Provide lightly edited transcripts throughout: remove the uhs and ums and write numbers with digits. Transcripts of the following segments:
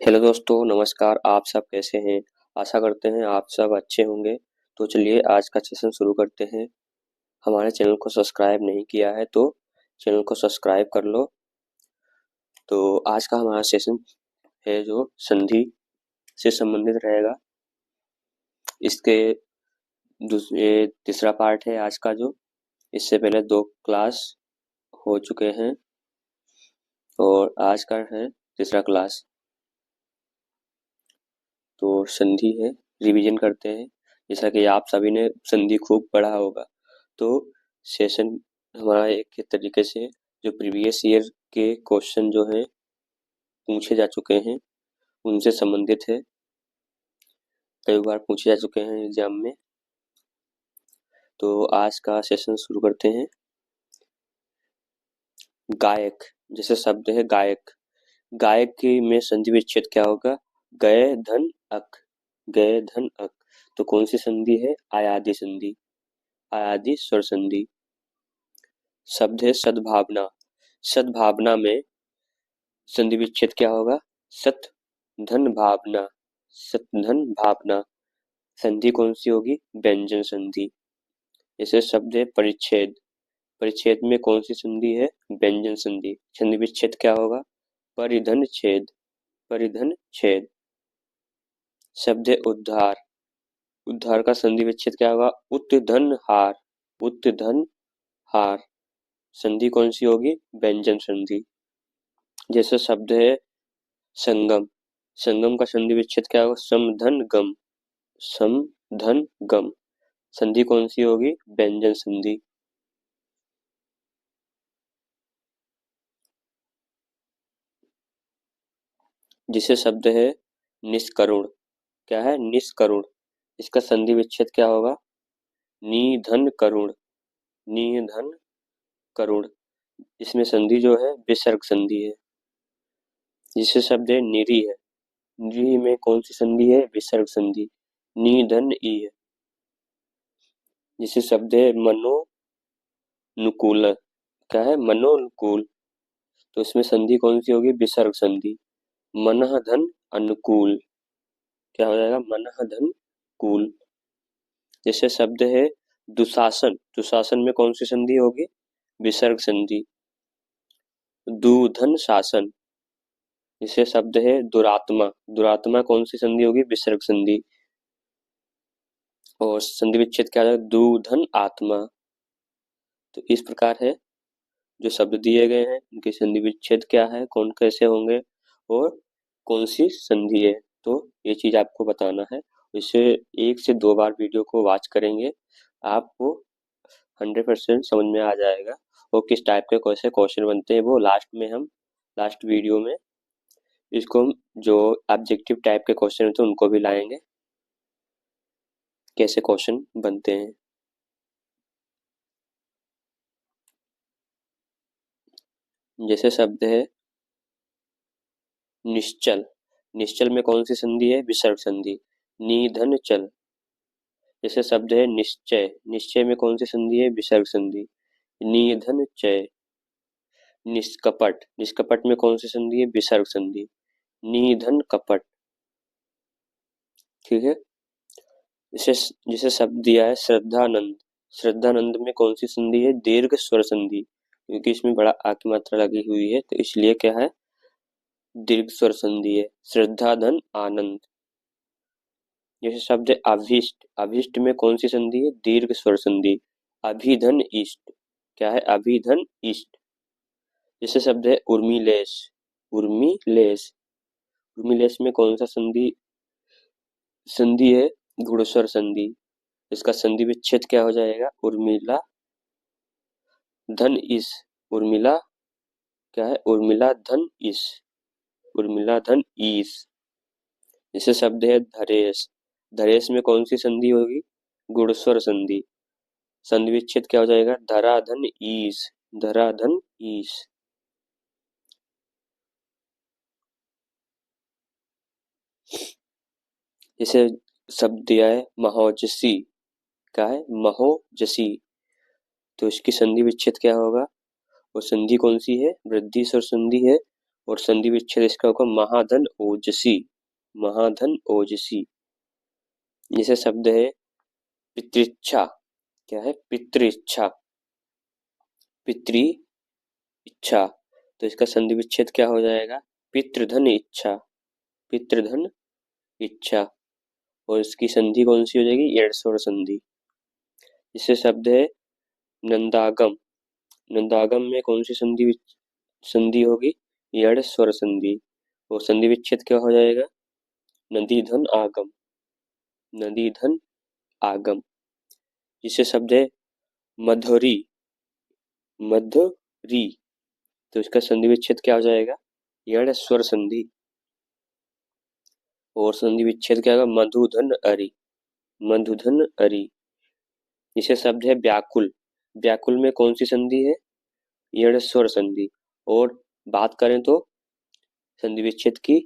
Hello दोस्तों, नमस्कार। आप सब कैसे हैं? आशा करते हैं आप सब अच्छे होंगे। तो चलिए आज का सेशन शुरू करते हैं। हमारे चैनल को सब्सक्राइब नहीं किया है तो चैनल को सब्सक्राइब कर लो। तो आज का हमारा सेशन है जो संधि से संबंधित रहेगा। इसके दूसरे तीसरा पार्ट है आज का। जो इससे पहले 2 क्लास हो चुके हैं और आज का है तीसरा क्लास। तो संधि है, रिवीजन करते हैं। जैसा कि आप सभी ने संधि खूब पढ़ा होगा, तो सेशन हमारा एक तरीके से जो प्रीवियस ईयर के क्वेश्चन जो हैं पूछे जा चुके हैं उनसे संबंधित है। कई बार पूछे जा चुके हैं एग्जाम में। तो आज का सेशन शुरू करते हैं। गायक, जैसे शब्द है गायक। गायक की में संधि विच्छेद क्या होगा? गए धन अक, गए धन अक। तो कौन सी संधि है? आयादी संधि, आयादी स्वर संधि। शब्द है सद्भावना। सद्भावना में संधि विच्छेद क्या होगा? सत धन भावना, सत धन भावना। संधि कौन सी होगी? व्यंजन संधि। जैसे शब्द है परिच्छेद। परिच्छेद में कौन सी संधि है? व्यंजन संधि। संधि विच्छेद क्या होगा? परिधन छेद, परिधन छेद। शब्द है उद्धार। उद्धार का संधि विच्छेद क्या होगा? उत्धन हार, उत्धन हार। संधि कौन सी होगी? व्यंजन संधि। जैसे शब्द है संगम। संगम का संधि विच्छेद क्या होगा? समधन गम, समधन गम। संधि कौन सी होगी? व्यंजन संधि। जिसे शब्द है निष्करुण। क्या है? निष्करुण। इसका संधि विच्छेद क्या होगा? निधन करुण, निधन करुण। इसमें संधि जो है विसर्ग संधि है। जिसे शब्द है निरीह। निरीह में कौन सी संधि है? विसर्ग संधि, निधन ई है। जिसे शब्द है मनोनुकूल। क्या है? मनोनुकूल। तो इसमें संधि कौन सी होगी? विसर्ग संधि, मनः धन अनुकूल। क्या हो जाएगा? मनः धन कूल। जैसे शब्द है दुशासन। दुशासन में कौन सी संधि होगी? विसर्ग संधि, दुधन शासन। जैसे शब्द है दुरात्मा। दुरात्मा कौन सी संधि होगी? विसर्ग संधि। और संधि विच्छेद क्या है? दुधन आत्मा। तो इस प्रकार है जो शब्द दिए गए हैं उनके संधि विच्छेद क्या है, कौन कैसे होंगे और कौन सी संधि है। तो ये चीज आपको बताना है। इसे 1 से 2 बार वीडियो को वॉच करेंगे, आपको 100% समझ में आ जाएगा। और किस टाइप के कैसे क्वेश्चन बनते हैं वो लास्ट वीडियो में इसको हम जो ऑब्जेक्टिव टाइप के क्वेश्चन होते हैं उनको भी लाएंगे, कैसे क्वेश्चन बनते हैं। जैसे शब्द है निश्चल। निश्चल में कौन सी संधि है? विसर्ग संधि, निधन चल। जैसे शब्द है निश्चय। निश्चय में कौन सी संधि है? विसर्ग संधि, निधन चय। निष्कपट। निष्कपट में कौन सी संधि है? विसर्ग संधि, निधन कपट। ठीक है। जैसे जैसे शब्द दिया है श्रद्धानंद। श्रद्धानंद में कौन सी संधि है? दीर्घ स्वर संधि, क्योंकि इसमें बड़ा आ की मात्रा लगी हुई है तो इसलिए क्या है? दीर्घ स्वर संधि है। श्रद्धाधन आनंद। जैसे शब्द है अभीष्ट। अभीष्ट में कौन सी संधि है? दीर्घ स्वर संधि, अभिधन इष्ट। क्या है? अभिधन इष्ट। जैसे शब्द है उर्मिलेश। उर्मिलेश। उर्मिलेश में कौन सा संधि है? घुड़स्वर संधि। इसका संधि विच्छेद क्या हो जाएगा? उर्मिला धन इस। उर्मिला क्या है? उर्मिला धन इस, उर्मिला धन ईस। जैसे शब्द है धरेश। धरेश में कौन सी संधि होगी? गुणस्वर संधि। संधि विच्छेद क्या हो जाएगा? धराधन ईस, धराधन ईस। जैसे शब्द दिया है महोजसी। क्या है? महोजसी। तो इसकी संधि विच्छेद क्या होगा? और संधि कौन सी है? वृद्धि स्वर संधि है और संधि विच्छेद इसका होगा महाधन ओजसी, महाधन ओजसी। जैसे शब्द है पितृच्छा, क्या है पितृच्छा, पितृ इच्छा, तो इसका संधि विच्छेद क्या हो जाएगा पितृधन इच्छा, पितृधन इच्छा। और इसकी संधि कौन सी हो जाएगी यड़ स्वर संधि। इससे शब्द है नंदागम, नंदागम में कौन सी संधि होगी यड़ स्वर संधि। और संधि विच्छेद क्या हो जाएगा नदी धन आगम, नदी धन आगम। जिससे शब्द है मधुरी, मधुरी, तो इसका संधि विच्छेद क्या हो जाएगा यड़ स्वर संधि। और संधि विच्छेद क्या होगा मधुधन अरि, मधुधन अरि। जिसे शब्द है व्याकुल, व्याकुल में कौन सी संधि है यड़ स्वर संधि। और बात करें तो संधि विच्छेद की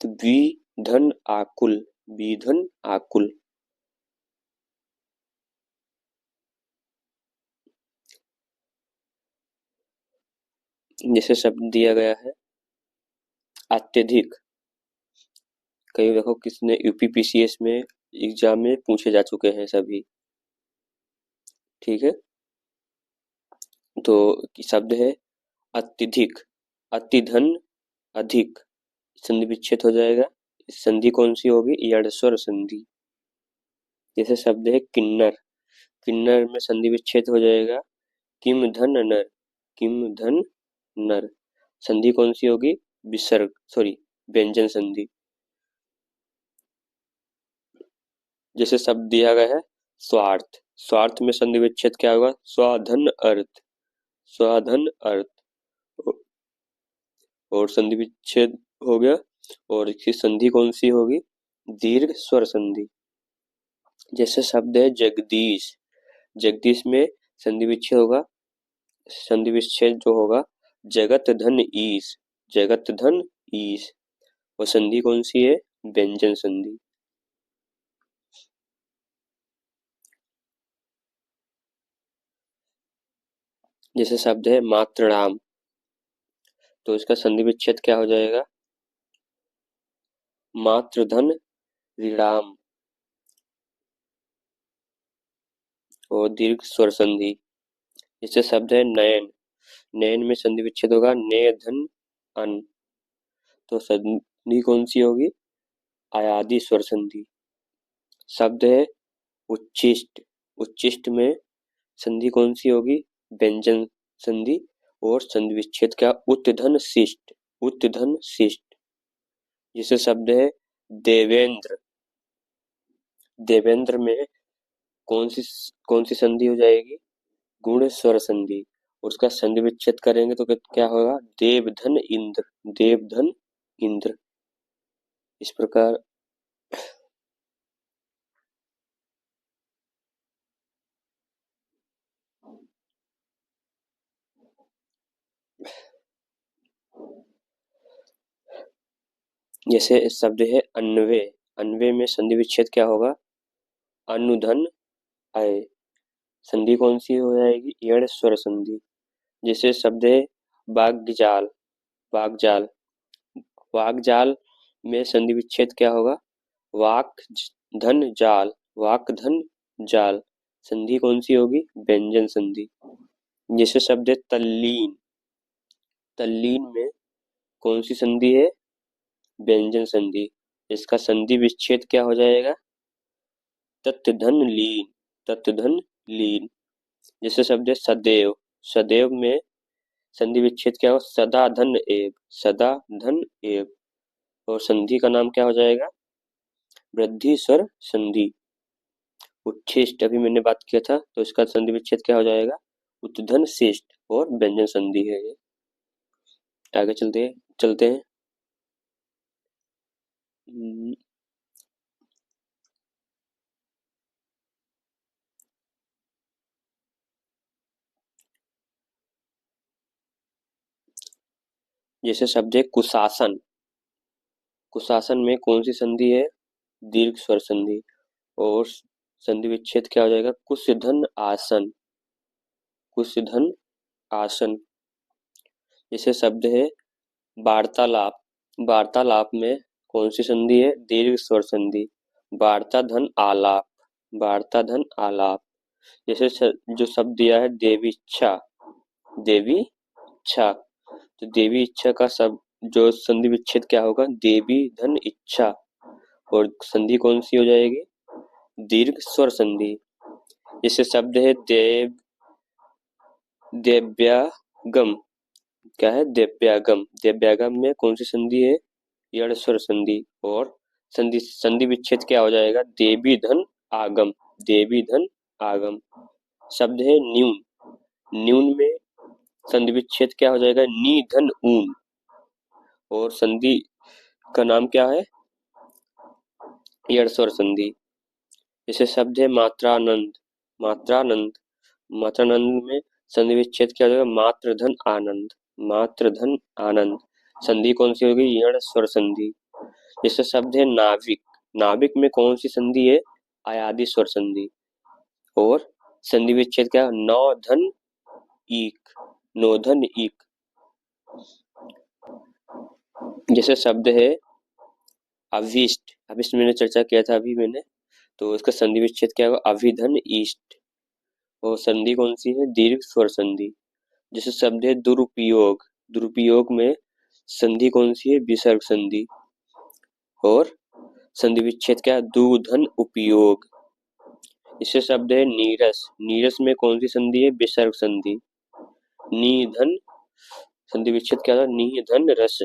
तो विधन आकुल, विधन आकुल। जैसे शब्द दिया गया है अत्यधिक, कई देखो किसने यूपीपीसीएस में एग्जाम में पूछे जा चुके हैं सभी, ठीक है। तो शब्द है अत्यधिक, अतिधन अधिक, संधि विच्छेद हो जाएगा। संधि कौन सी होगी यड़ स्वर संधि। जैसे शब्द है किन्नर, किन्नर में संधि विच्छेद हो जाएगा किम धन नर, किम धन नर। संधि कौन सी होगी विसर्ग सॉरी व्यंजन संधि। जैसे शब्द दिया गया है स्वार्थ, स्वार्थ में संधि विच्छेद क्या होगा स्वाधन अर्थ, स्वाधन अर्थ। और संधि विच्छेद हो गया। और इसकी संधि कौन सी होगी दीर्घ स्वर संधि। जैसे शब्द है जगदीश, जगदीश में संधि विच्छेद होगा, संधि विच्छेद जो होगा जगत धन ईश, जगत धन ईश। और संधि कौन सी है व्यंजन संधि। जैसे शब्द है मातृणाम, तो इसका संधि विच्छेद क्या हो जाएगा मातृधन ऋणाम। और दीर्घ स्वर संधि। जैसे शब्द है नयन, नयन में संधि विच्छेद होगा ने धन अन, तो संधि कौन सी होगी आयादी स्वर संधि। शब्द है उच्छिष्ट, उच्छिष्ट में संधि कौन सी होगी व्यंजन संधि। और संधि विच्छेद क्या उत्धन शिष्ट, उत्धन शिष्ट। जिसे शब्द है देवेंद्र, देवेंद्र में कौन सी संधि हो जाएगी गुण स्वर संधि। और उसका संधि विच्छेद करेंगे तो क्या होगा देवधन इंद्र, देवधन इंद्र। इस प्रकार जैसे शब्द है अन्वय, अन्वय में संधि विच्छेद क्या होगा अनुधन अय। संधि कौन सी हो जाएगी यड़ स्वर संधि। जैसे शब्द है वाग्जाल, वाग्जाल, वाग्जाल में संधि विच्छेद क्या होगा वाक धन जाल, वाक धन जाल। संधि कौन सी होगी व्यंजन संधि। जैसे शब्द है तल्लीन, तल्लीन में कौन सी संधि है व्यंजन संधि। इसका संधि विच्छेद क्या हो जाएगा तत्धन लीन, तत्धन लीन। जैसे शब्द है सदैव, सदैव में संधि विच्छेद क्या हो सदा धन एव, सदा धन एव। और संधि का नाम क्या हो जाएगा वृद्धि स्वर संधि। उच्छिष्ट अभी मैंने बात किया था तो इसका संधि विच्छेद क्या हो जाएगा उत्धन शिष्ट और व्यंजन संधि है ये। आगे चलते हैं। जैसे शब्द है कुशासन, कुशासन में कौन सी संधि है दीर्घ स्वर संधि। और संधि विच्छेद क्या हो जाएगा कुशधन आसन, कुशधन आसन। जैसे शब्द है वार्तालाप, वार्तालाप में कौन सी संधि है? दीर्घ स्वर संधि। वार्ता धन आलाप, वार्ता धन आलाप। जैसे जो शब्द दिया है देवी इच्छा, देवी इच्छा, तो देवी इच्छा का सब जो संधि विच्छेद क्या होगा? देवी धन इच्छा। और संधि कौन सी हो जाएगी? दीर्घ स्वर संधि। जैसे शब्द है देव्यागम, क्या है? देव्यागम, देव्यागम में कौन सी संधि है? यण स्वर संधि। और संधि संधि विच्छेद क्या हो जाएगा? देवी धन आगम, देवी धन आगम। शब्द है न्यून, न्यून में संधि विच्छेद क्या हो जाएगा? नी धन ऊन। और संधि का नाम क्या है? यण स्वर संधि। जैसे शब्द है मात्रानंद, मात्रानंद, मात्रानंद में संधि विच्छेद क्या हो जाएगा? मात्र धन आनंद, मात्र धन आनंद। संधि कौन सी होगी? यण स्वर संधि। जैसे शब्द है नाविक, नाविक में कौन सी संधि है? अयादि स्वर संधि। और संधि विच्छेद क्या? नौ धन ईक, नौ धन ईक। जैसे शब्द है अभिष्ट, अभिष्ट मैंने चर्चा किया था अभी मैंने, तो इसका संधि विच्छेद क्या होगा? अभिधन ईष्ट। और संधि कौन सी है? दीर्घ स्वर संधि। जैसे शब्द है दुरुपयोग, दुरुपयोग में संधि कौन सी है? विसर्ग संधि। और संधि विच्छेद क्या है? दूधन उपयोग। इससे शब्द है नीरस, नीरस में कौन सी संधि है? विसर्ग संधि। निधन, संधि विच्छेद क्या था? निधन रस।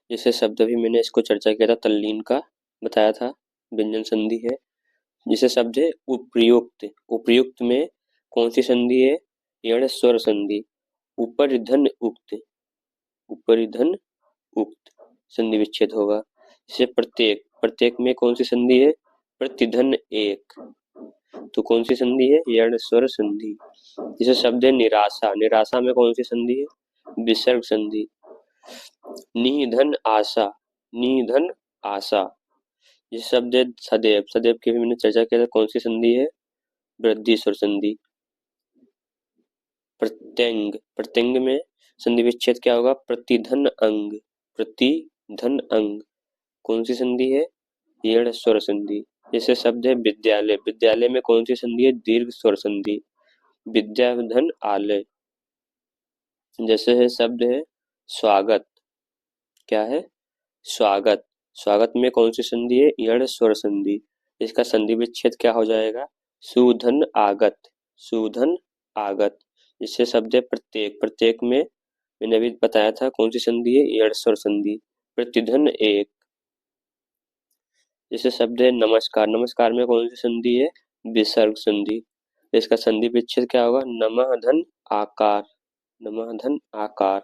जैसे शब्द भी मैंने इसको चर्चा किया था, तल्लीन का बताया था, व्यंजन संधि है। जैसे शब्द है उपयुक्त, उपयुक्त में कौन सी संधि है? यण स्वर संधि। उपरिधन उक्त, उपरिधन उक्त, संधि विच्छेद होगा। जैसे प्रत्येक, प्रत्येक में कौन सी संधि है? प्रतिधन एक, तो कौन सी संधि है? यण स्वर संधि। जैसे शब्द है निराशा, निराशा में कौन सी संधि है? विसर्ग संधि। निधन आशा, निधन आशा। ये शब्द है सदैव, सदैव की भी मैंने चर्चा किया था, कौन सी संधि है? वृद्धि स्वर संधि। प्रत्यंग, प्रत्यंग में संधि विच्छेद क्या होगा? प्रतिधन अंग, प्रतिधन अंग, कौन सी संधि है? यण स्वर संधि। जैसे शब्द है विद्यालय, विद्यालय में कौन सी संधि है? दीर्घ स्वर संधि। विद्याधन आलय। जैसे है शब्द है स्वागत, क्या है? स्वागत, स्वागत में कौन सी संधि है? यण स्वर संधि। इसका संधि विच्छेद क्या हो जाएगा? सुधन आगत, सुधन आगत। इससे शब्द है प्रत्येक, प्रत्येक में मैंने अभी बताया था कौन सी संधि है? यण स्वर संधि। प्रतिधन एक। जैसे शब्द है नमस्कार, नमस्कार में कौन सी संधि है? विसर्ग संधि। इसका संधि विच्छेद क्या होगा? नमः धन आकार, नमः धन आकार।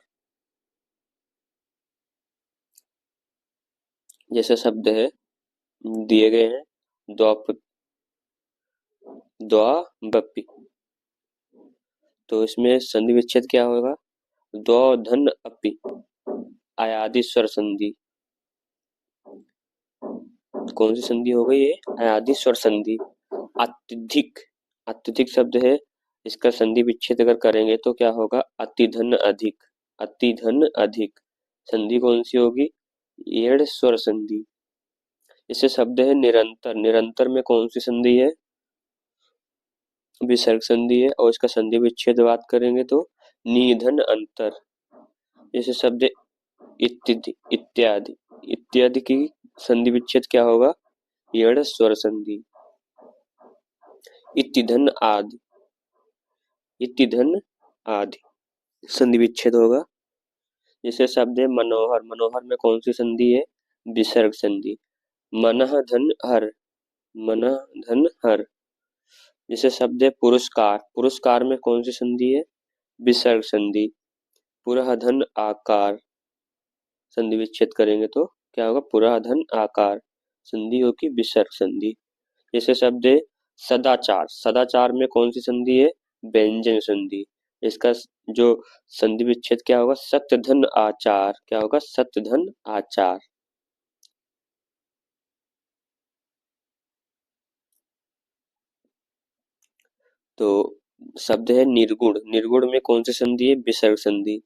जैसे शब्द है दिए गए हैं द्वावपी, तो इसमें संधि विच्छेद क्या होगा? द्व धन अपि, अयादि स्वर संधि। कौन सी संधि हो गई ये? अयादि स्वर संधि। अत्यधिक, अत्यधिक शब्द है, इसका संधि विच्छेद अगर करेंगे तो क्या होगा? अतिधन अधिक, अतिधन अधिक। संधि कौन सी होगी? एड़ स्वर संधि। इससे शब्द है निरंतर, निरंतर में कौन सी संधि है? विसर्ग संधि है। और इसका संधि विच्छेद बात करेंगे तो निधन अंतर। जैसे शब्द इत्यादि, इत्यादि, इत्यादि की संधि विच्छेद क्या होगा? यण स्वर संधि। इतिधन आदि, इतिधन आदि, संधि विच्छेद होगा। जैसे शब्द है मनोहर, मनोहर में कौन सी संधि है? विसर्ग संधि। मनः धन हर, मनः धन हर। जैसे शब्द है पुरस्कार, पुरस्कार में कौन सी संधि है? विसर्ग संधि। पुरः धन आकार, संधि विच्छेद करेंगे तो क्या होगा? पुरः धन आकार, संधि होगी विसर्ग संधि। जैसे शब्द है सदाचार, सदाचार में कौन सी संधि है? व्यंजन संधि। इसका जो संधि विच्छेद क्या होगा? सत्य धन आचार, क्या होगा? सत्य धन आचार। तो शब्द है निर्गुण। निर्गुण में कौन सी संधि है? विसर्ग संधि।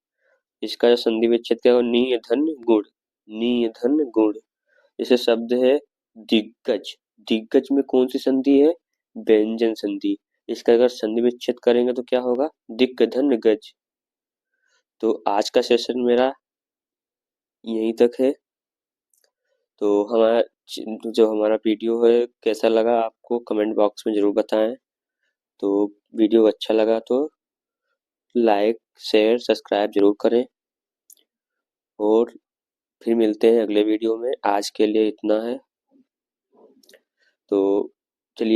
इसका जो संधि विच्छेद क्या होगा? नी धन गुण, नी धन गुण। जैसे शब्द है दिग्गज। दिग्गज में कौन सी संधि है? व्यंजन संधि। इसका अगर संधि विच्छेद करेंगे तो क्या होगा? दिग्ग धन गज। तो आज का सेशन मेरा यहीं तक है। तो हमारा जो हमारा वीडियो है कैसा लगा आपको कमेंट बॉक्स में ज़रूर बताएं। तो वीडियो अच्छा लगा तो लाइक शेयर सब्सक्राइब जरूर करें और फिर मिलते हैं अगले वीडियो में। आज के लिए इतना है। तो चलिए।